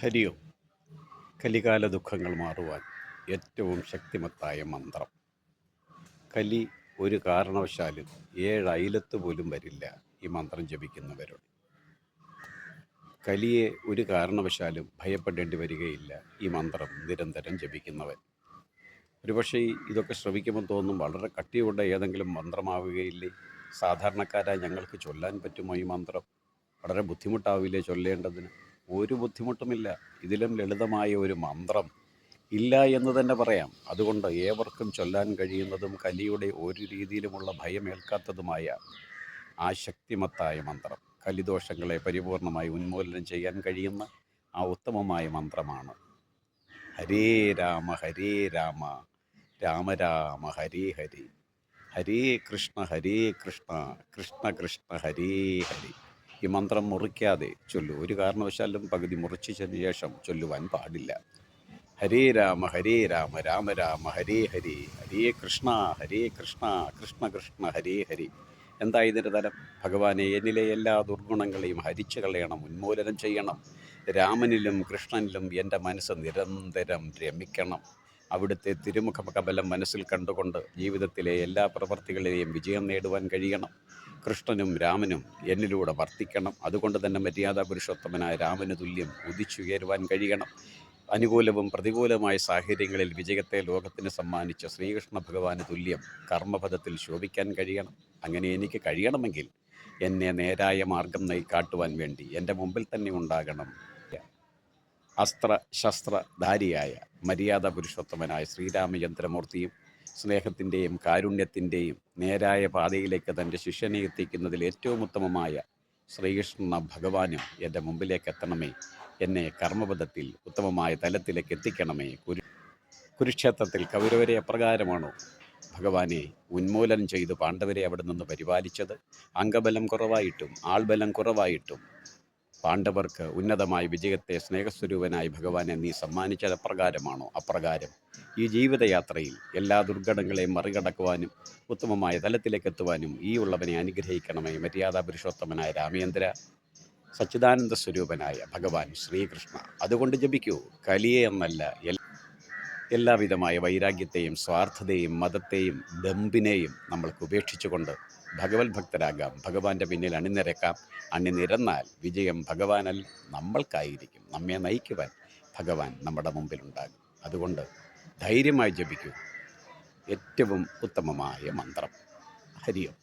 ഹരി ഓം. കലികാല ദുഃഖങ്ങൾ മാറുവാൻ ഏറ്റവും ശക്തിമത്തായ മന്ത്രം. കലി ഒരു കാരണവശാലും 7 അയലത്ത് പോലും വരില്ല ഈ മന്ത്രം ജപിക്കുന്നവരോട്. കലിയെ ഒരു കാരണവശാലും ഭയപ്പെടേണ്ടി വരികയില്ല ഈ മന്ത്രം നിരന്തരം ജപിക്കുന്നവൻ. ഒരുപക്ഷെ ഇതൊക്കെ ശ്രവിക്കുമ്പോൾ തോന്നും, വളരെ കട്ടിയുള്ള ഏതെങ്കിലും മന്ത്രമാവുകയില്ലേ, സാധാരണക്കാരായ ഞങ്ങൾക്ക് ചൊല്ലാൻ പറ്റുമോ ഈ മന്ത്രം, വളരെ ബുദ്ധിമുട്ടാവില്ലേ ചൊല്ലേണ്ടതിന്? ഒരു ബുദ്ധിമുട്ടുമില്ല. ഇതിലും ലളിതമായ ഒരു മന്ത്രം ഇല്ല എന്ന് തന്നെ പറയാം. അതുകൊണ്ട് ഏവർക്കും ചൊല്ലാൻ കഴിയുന്നതും കലിയുടെ ഒരു രീതിയിലുമുള്ള ഭയമേൽക്കാത്തതുമായ ആ ശക്തിമത്തായ മന്ത്രം, കലിദോഷങ്ങളെ പരിപൂർണമായി ഉന്മൂലനം ചെയ്യാൻ കഴിയുന്ന ആ ഉത്തമമായ മന്ത്രമാണ് ഹരേ രാമ ഹരേ രാമ രാമ രാമ ഹരേ ഹരേ, ഹരേ കൃഷ്ണ കൃഷ്ണ കൃഷ്ണ ഹരേ ഹരേ. ഈ മന്ത്രം മുറിക്കാതെ ചൊല്ലൂ. ഒരു കാരണവശാലും പകുതി മുറിച്ചതിന് ശേഷം ചൊല്ലുവാൻ പാടില്ല. ഹരേ രാമ രാമ രാമ ഹരേ ഹരേ, ഹരേ കൃഷ്ണ കൃഷ്ണ കൃഷ്ണ ഹരേ ഹരേ. എന്താ ഇതിൻ്റെ തരം? ഭഗവാനെ, എന്നിലെ എല്ലാ ദുർഗുണങ്ങളെയും ഹരിച്ചു കളയണം, ഉന്മൂലനം ചെയ്യണം. രാമനിലും കൃഷ്ണനിലും എൻ്റെ മനസ്സ് നിരന്തരം രമിക്കണം. അവിടുത്തെ തിരുമുഖ കമലം മനസ്സിൽ കണ്ടുകൊണ്ട് ജീവിതത്തിലെ എല്ലാ പ്രവൃത്തികളെയും വിജയം നേടുവാൻ കഴിയണം. കൃഷ്ണനും രാമനും എന്നിലൂടെ വർത്തിക്കണം. അതുകൊണ്ട് തന്നെ മര്യാദാ പുരുഷോത്തമനായ രാമന് തുല്യം ഉദിച്ചുയരുവാൻ കഴിയണം. അനുകൂലവും പ്രതികൂലമായ സാഹചര്യങ്ങളിൽ വിജയത്തെ ലോകത്തിന് സമ്മാനിച്ച ശ്രീകൃഷ്ണ ഭഗവാന് തുല്യം കർമ്മപദത്തിൽ ശോഭിക്കാൻ കഴിയണം. അങ്ങനെ എനിക്ക് കഴിയണമെങ്കിൽ എന്നെ നേരായ മാർഗം കാട്ടുവാൻ വേണ്ടി എൻ്റെ മുമ്പിൽ തന്നെ ഉണ്ടാകണം അസ്ത്രശസ്ത്രധാരിയായ മര്യാദ പുരുഷോത്തമനായ ശ്രീരാമചന്ദ്രമൂർത്തിയും സ്നേഹത്തിൻ്റെയും കാരുണ്യത്തിൻ്റെയും നേരായ പാതയിലേക്ക് തൻ്റെ ശിഷ്യനെ എത്തിക്കുന്നതിൽ ഏറ്റവും ഉത്തമമായ ശ്രീകൃഷ്ണ ഭഗവാനും എൻ്റെ മുമ്പിലേക്ക് എത്തണമേ. എന്നെ കർമ്മപദത്തിൽ ഉത്തമമായ തലത്തിലേക്ക് എത്തിക്കണമേ. കുരുക്ഷേത്രത്തിൽ കൗരവരെ അപ്രകാരമാണോ ഭഗവാനെ ഉന്മൂലനം ചെയ്ത് പാണ്ഡവരെ അവിടെ നിന്ന് പരിപാലിച്ചത്? അംഗബലം കുറവായിട്ടും ആൾബലം കുറവായിട്ടും പാണ്ഡവർക്ക് ഉന്നതമായ വിജയത്തെ സ്നേഹസ്വരൂപനായി ഭഗവാനെ നീ സമ്മാനിച്ചത് അപ്രകാരമാണോ? അപ്രകാരം ഈ ജീവിതയാത്രയിൽ എല്ലാ ദുർഘടങ്ങളെയും മറികടക്കുവാനും ഉത്തമമായ തലത്തിലേക്ക് എത്തുവാനും ഈ ഉള്ളവനെ അനുഗ്രഹിക്കണമേ. മര്യാദാ പുരുഷോത്തമനായ രാമേന്ദ്ര, സച്ചിദാനന്ദ സ്വരൂപനായ ഭഗവാൻ ശ്രീകൃഷ്ണ. അതുകൊണ്ട് ജപിക്കൂ. കലിയെ എന്നല്ല, എല്ലാവിധമായ വൈരാഗ്യത്തെയും സ്വാർത്ഥതയും മതത്തെയും ദമ്പിനെയും നമ്മൾക്ക് ഉപേക്ഷിച്ചുകൊണ്ട് ഭഗവത് ഭക്തരാകാം. ഭഗവാന്റെ പിന്നിൽ അണിനിരക്കാം. അണിനിരന്നാൽ വിജയം ഭഗവാനല്ല, നമ്മൾക്കായിരിക്കും. നമ്മെ നയിക്കുവാൻ ഭഗവാൻ നമ്മുടെ മുമ്പിലുണ്ടാകും. അതുകൊണ്ട് ധൈര്യമായി ജപിക്കൂ ഏറ്റവും ഉത്തമമായ മന്ത്രം. ഹരി ഓം.